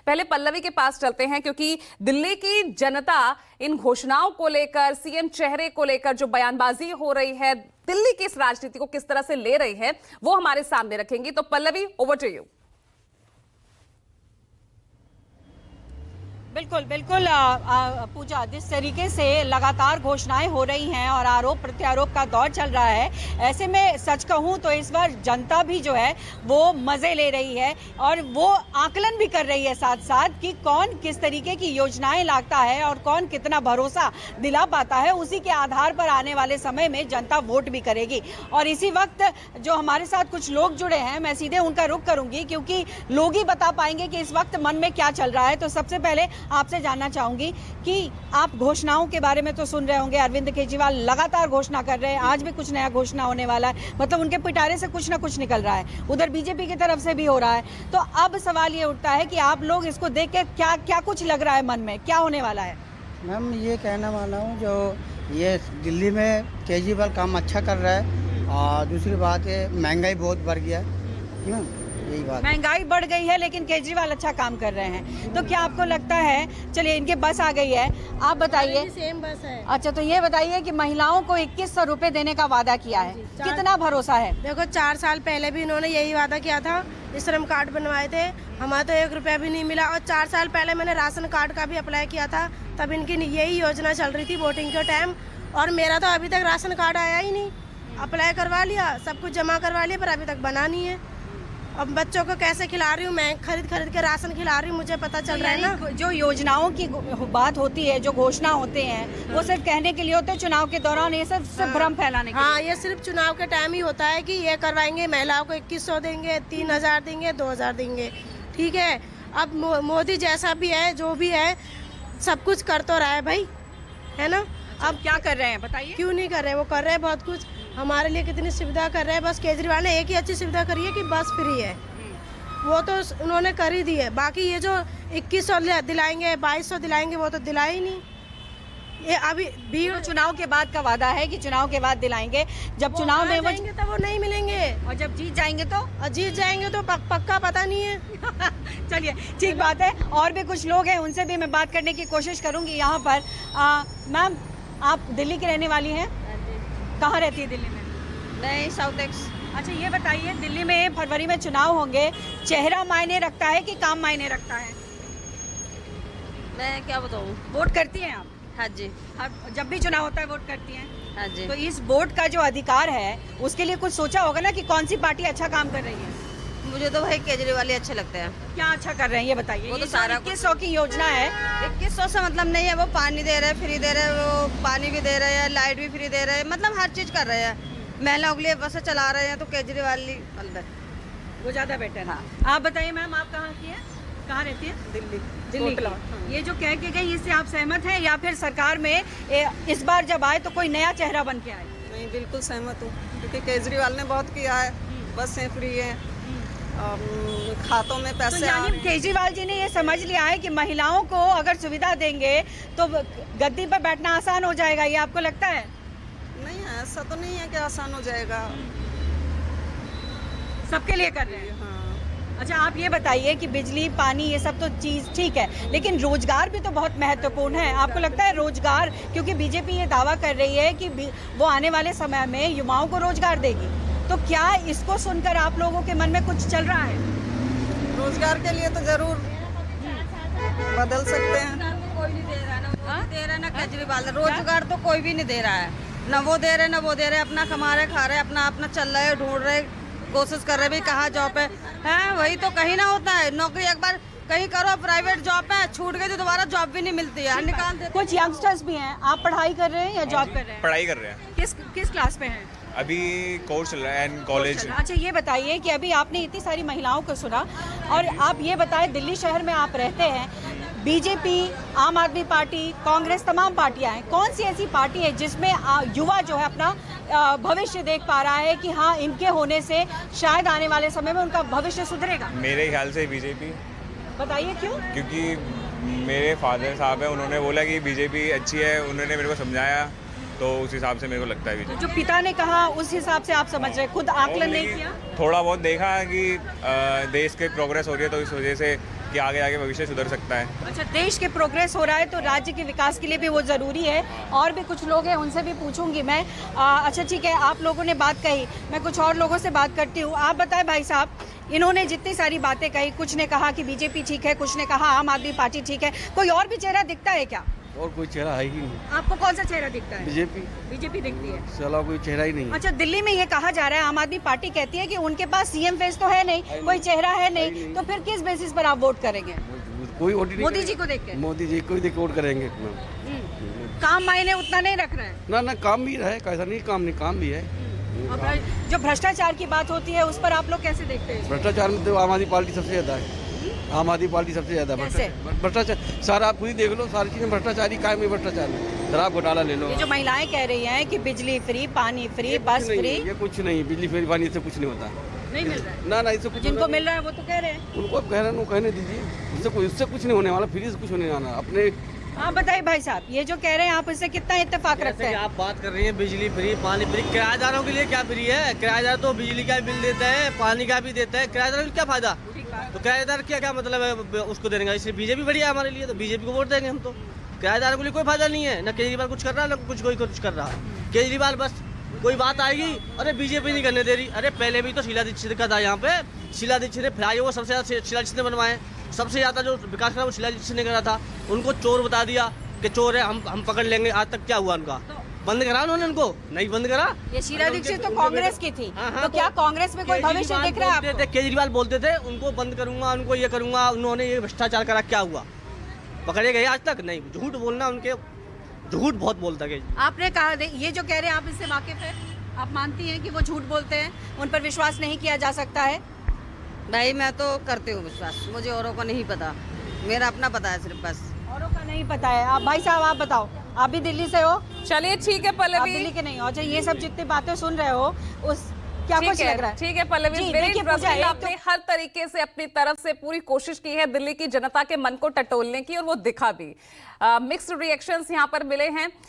पहले पल्लवी के पास चलते हैं, क्योंकि दिल्ली की जनता इन घोषणाओं को लेकर, सीएम चेहरे को लेकर जो बयानबाजी हो रही है, दिल्ली की इस राजनीति को किस तरह से ले रही है, वो हमारे सामने रखेंगी। तो पल्लवी, ओवर टू यू। बिल्कुल बिल्कुल पूजा, जिस तरीके से लगातार घोषणाएं हो रही हैं और आरोप प्रत्यारोप का दौर चल रहा है, ऐसे में सच कहूं तो इस बार जनता भी जो है वो मजे ले रही है और वो आकलन भी कर रही है साथ साथ कि कौन किस तरीके की योजनाएं लाता है और कौन कितना भरोसा दिला पाता है। उसी के आधार पर आने वाले समय में जनता वोट भी करेगी। और इसी वक्त जो हमारे साथ कुछ लोग जुड़े हैं, मैं सीधे उनका रुख करूंगी क्योंकि लोग ही बता पाएंगे कि इस वक्त मन में क्या चल रहा है। तो सबसे पहले आपसे जानना चाहूंगी कि आप घोषणाओं के बारे में तो सुन रहे होंगे, अरविंद केजरीवाल लगातार घोषणा कर रहे हैं, आज भी कुछ नया घोषणा होने वाला है, मतलब उनके पिटारे से कुछ ना कुछ निकल रहा है, उधर बीजेपी की तरफ से भी हो रहा है। तो अब सवाल ये उठता है कि आप लोग इसको देख के क्या क्या कुछ लग रहा है, मन में क्या होने वाला है? मैम, ये कहना वाला हूँ जो ये दिल्ली में केजरीवाल काम अच्छा कर रहा है, और दूसरी बात है महंगाई बहुत बढ़ गया है, यही बात। महंगाई बढ़ गई है लेकिन केजरीवाल अच्छा काम कर रहे हैं, तो क्या आपको लगता है, चलिए इनके बस आ गई है, आप बताइए। सेम बस है। अच्छा, तो ये बताइए कि महिलाओं को 2100 रुपए देने का वादा किया है, कितना भरोसा है? देखो 4 साल पहले भी इन्होंने यही वादा किया था, श्रम कार्ड बनवाए थे, हमारा तो 1 रुपया भी नहीं मिला। और 4 साल पहले मैंने राशन कार्ड का भी अप्लाई किया था, तब इनकी यही योजना चल रही थी वोटिंग के टाइम, और मेरा तो अभी तक राशन कार्ड आया ही नहीं। अप्लाई करवा लिया, सब कुछ जमा करवा लिया, पर अभी तक बना नहीं है। अब बच्चों को कैसे खिला रही हूँ मैं, खरीद के राशन खिला रही हूँ, मुझे पता चल रहा है ना। जो योजनाओं की बात होती है, जो घोषणा होते हैं, वो सिर्फ कहने के लिए होते हैं चुनाव के दौरान, ये सिर्फ भ्रम फैलाने के लिए। हाँ, ये सिर्फ चुनाव के टाइम ही होता है कि ये करवाएंगे, महिलाओं को 2100 देंगे, 3000 देंगे, 2000 देंगे, ठीक है। अब मोदी जैसा भी है, जो भी है, सब कुछ कर तो रहा है भाई, है ना। अब क्या कर रहे हैं बताइए? क्यों नहीं कर रहे, वो कर रहे हैं बहुत कुछ, हमारे लिए कितनी सुविधा कर रहे हैं। बस केजरीवाल ने एक ही अच्छी सुविधा करी है कि बस फ्री है, वो तो उन्होंने कर ही दी है। बाकी ये जो 2100 दिलाएंगे, 2200 दिलाएंगे, वो तो दिलाए ही नहीं। ये अभी भी तो चुनाव के बाद का वादा है कि चुनाव के बाद दिलाएंगे, जब चुनाव में जाएंगे तब वो नहीं मिलेंगे, और जब जीत जाएंगे तो जीत जाएंगे तो पक्का पता नहीं है। चलिए, ठीक बात है। और भी कुछ लोग हैं, उनसे भी मैं बात करने की कोशिश करूंगी यहाँ पर। मैम, आप दिल्ली की रहने वाली हैं? कहाँ रहती है दिल्ली में? नहीं, साउथ एक्स। अच्छा, ये बताइए, दिल्ली में फरवरी में चुनाव होंगे, चेहरा मायने रखता है कि काम मायने रखता है? मैं क्या बताऊँ। वोट करती हैं आप? हाँ जी। जब भी चुनाव होता है वोट करती हैं? हाँ जी। तो इस वोट का जो अधिकार है, उसके लिए कुछ सोचा होगा ना कि कौन सी पार्टी अच्छा काम कर रही है? मुझे तो भाई केजरीवाल ही अच्छे लगते हैं। क्या अच्छा कर रहे हैं ये बताइए? वो तो सारा 2100 की योजना है। 2100 से मतलब नहीं है, वो पानी दे रहे हैं, फ्री दे रहे हैं, वो पानी भी दे रहे हैं, लाइट भी फ्री दे रहे हैं, मतलब हर चीज कर रहे हैं। महिलाओं के लिए बस चला रहे हैं, तो केजरीवाल ही वो ज्यादा बेटर है। हाँ। आप बताइए मैम, आप कहाँ की हैं? कहाँ रहती हैं? दिल्ली। दिल्ली की। ये जो कह के गई, इससे आप सहमत हैं या फिर सरकार में इस बार जब आए तो कोई नया चेहरा बन के आए? नहीं, बिल्कुल सहमत हूँ, क्योंकि केजरीवाल ने बहुत किया है, बसें फ्री हैं, खातों में पैसे तो यानी केजरीवाल जी ने ये समझ लिया है कि महिलाओं को अगर सुविधा देंगे तो गद्दी पर बैठना आसान हो जाएगा, ये आपको लगता है? नहीं, ऐसा तो नहीं है कि आसान हो जाएगा, सबके लिए कर रहे हैं। हाँ। अच्छा, आप ये बताइए कि बिजली, पानी, ये सब तो चीज़ ठीक है, लेकिन रोजगार भी तो बहुत महत्वपूर्ण है। आपको लगता है रोजगार, क्योंकि बीजेपी ये दावा कर रही है कि वो आने वाले समय में युवाओं को रोजगार देगी, तो क्या इसको सुनकर आप लोगों के मन में कुछ चल रहा है? रोजगार के लिए तो जरूर बदल सकते हैं। कोई नहीं दे रहा है ना, वो दे रहा है ना केजरीवाल। रोजगार तो कोई भी नहीं दे रहा है, ना वो दे रहे ना वो दे रहे, अपना कमा रहे, खा रहे, अपना अपना चल रहे, ढूंढ रहे, कोशिश कर रहे भी कहाँ जॉब है, वही तो कहीं ना होता है। नौकरी एक बार कहीं करो, प्राइवेट जॉब है, छूट गई तो दोबारा जॉब भी नहीं मिलती है, निकाल देते। कुछ यंगस्टर्स भी हैं, आप पढ़ाई कर रहे हैं या जॉब कर रहे हैं? पढ़ाई कर रहे हैं। किस क्लास में हैं? अभी कोर्स चल रहा है एंड कॉलेज। अच्छा, ये बताइए कि अभी आपने इतनी सारी महिलाओं को सुना, और आप ये बताएं, दिल्ली शहर में आप रहते हैं, बीजेपी, आम आदमी पार्टी, कांग्रेस, तमाम पार्टियां हैं, कौन सी ऐसी पार्टी है जिसमें युवा जो है अपना भविष्य देख पा रहा है कि हाँ, इनके होने से शायद आने वाले समय में उनका भविष्य सुधरेगा? मेरे ख्याल से बीजेपी। बताइए क्यों? क्योंकि मेरे फादर साहब है, उन्होंने बोला कि बीजेपी अच्छी है, उन्होंने मेरे को समझाया, तो उस हिसाब से मेरे को लगता है बीजेपी। जो पिता ने कहा उस हिसाब से आप समझ रहे, खुद आकलन नहीं किया? थोड़ा बहुत देखा कि देश की प्रोग्रेस हो रही है, तो इस वजह से कि आगे आगे भविष्य सुधर सकता है। अच्छा, देश के प्रोग्रेस हो रहा है तो राज्य के विकास के लिए भी वो ज़रूरी है। और भी कुछ लोग हैं, उनसे भी पूछूंगी मैं। अच्छा ठीक है, आप लोगों ने बात कही, मैं कुछ और लोगों से बात करती हूँ। आप बताएं भाई साहब, इन्होंने जितनी सारी बातें कही, कुछ ने कहा कि बीजेपी ठीक है, कुछ ने कहा आम आदमी पार्टी ठीक है, कोई और भी चेहरा दिखता है क्या? और कोई चेहरा है ही नहीं। आपको कौन सा चेहरा दिखता है? बीजेपी बीजेपी दिखती है। चला कोई चेहरा ही नहीं। अच्छा, दिल्ली में ये कहा जा रहा है, आम आदमी पार्टी कहती है कि उनके पास सीएम फेस तो है नहीं, कोई चेहरा है नहीं, तो फिर किस बेसिस पर आप वोट करेंगे? कोई वोट नहीं। मोदी जी को देख के? मोदी जी को ही देख के वोट करेंगे। काम मायने उतना नहीं रख रहे हैं। ना काम भी है, कैसा नहीं काम नहीं, काम भी है। और जो भ्रष्टाचार की बात होती है उस पर आप लोग कैसे देखते हैं? भ्रष्टाचार में तो आम आदमी पार्टी सबसे ज्यादा है। आम आदमी पार्टी सबसे ज्यादा कैसे? भ्रष्टाचार सारा आप खुद ही देख लो, सारी चीजें भ्रष्टाचार ही कायम है। भ्रष्टाचार में शराब घोटाला ले लो। ये जो महिलाएं कह रही हैं कि बिजली फ्री, पानी फ्री, बस फ्री, ये कुछ नहीं, बिजली फ्री पानी से कुछ नहीं होता। नहीं मिल रहा है। ना इससे कुछ जिनको मिल रहा है वो तो कह रहे हैं। उनको अब कह रहे हैं, कहने दीजिए। उससे कुछ नहीं होने वाला, फ्री से कुछ होने वाला अपने। आप बताइए भाई साहब, ये जो कह रहे हैं आप इससे कितना इत्तेफाक रखते हैं? आप बात कर रही हैं बिजली फ्री, पानी फ्री, किराएदारों के लिए क्या फ्री है? किराएदार तो बिजली का बिल देते हैं, पानी का भी देते हैं, किराएदार को क्या फायदा? तो किराएदार क्या मतलब है उसको देने का? इसलिए बीजेपी बढ़िया है हमारे लिए, तो बीजेपी को वोट देंगे हम तो। किराएदार के लिए कोई फायदा नहीं है, ना केजरीवाल कुछ कर रहा है, ना कोई कुछ कर रहा है। केजरीवाल बस कोई बात आएगी, अरे बीजेपी नहीं करने दे रही। अरे पहले भी तो शीला दीक्षित का था यहाँ पे, शीला दीक्षित ने फ्लाईओवर सबसे ज्यादा शीला दीक्षित ने बनवाए, सबसे ज्यादा जो विकास करा वो शीला दीक्षित ने करा था। उनको चोर बता दिया कि चोर है, हम पकड़ लेंगे। आज तक क्या हुआ उनका? बंद करा उन्होंने, उनको नहीं बंद करा। ये शीला दीक्षित तो कांग्रेस की थी, तो क्या कांग्रेस में कोई भविष्य दिख रहा है आपको? केजरीवाल बोलते थे उनको बंद करूंगा, उनको ये करूंगा, उन्होंने ये भ्रष्टाचार करा, क्या हुआ? पकड़े गए आज तक नहीं। झूठ बोलना, उनके झूठ बहुत बोलता है। आपने कहा, ये जो कह रहे हैं आप इससे वाकिफ है? आप मानती हैं कि वो झूठ बोलते हैं, उन पर विश्वास नहीं किया जा सकता है? भाई मैं तो करती हूँ विश्वास, मुझे औरों को नहीं पता, मेरा अपना पता है सिर्फ बस। औरों का नहीं पता है। आप भाई साहब आप बताओ, आप भी दिल्ली से हो? चलिए ठीक है आप पल्लवी, दिल्ली के नहीं हो? अच्छा, ये सब जितनी बातें सुन रहे हो उस क्या कुछ लग रहा है? ठीक है पल्लवी, जी, वेरी देखिए पूजा, इंटरेस्टिंग। एक आपने हर तरीके से अपनी तरफ से पूरी कोशिश की है दिल्ली की जनता के मन को टटोलने की, और वो दिखा भी। मिक्स्ड रिएक्शंस यहाँ पर मिले हैं।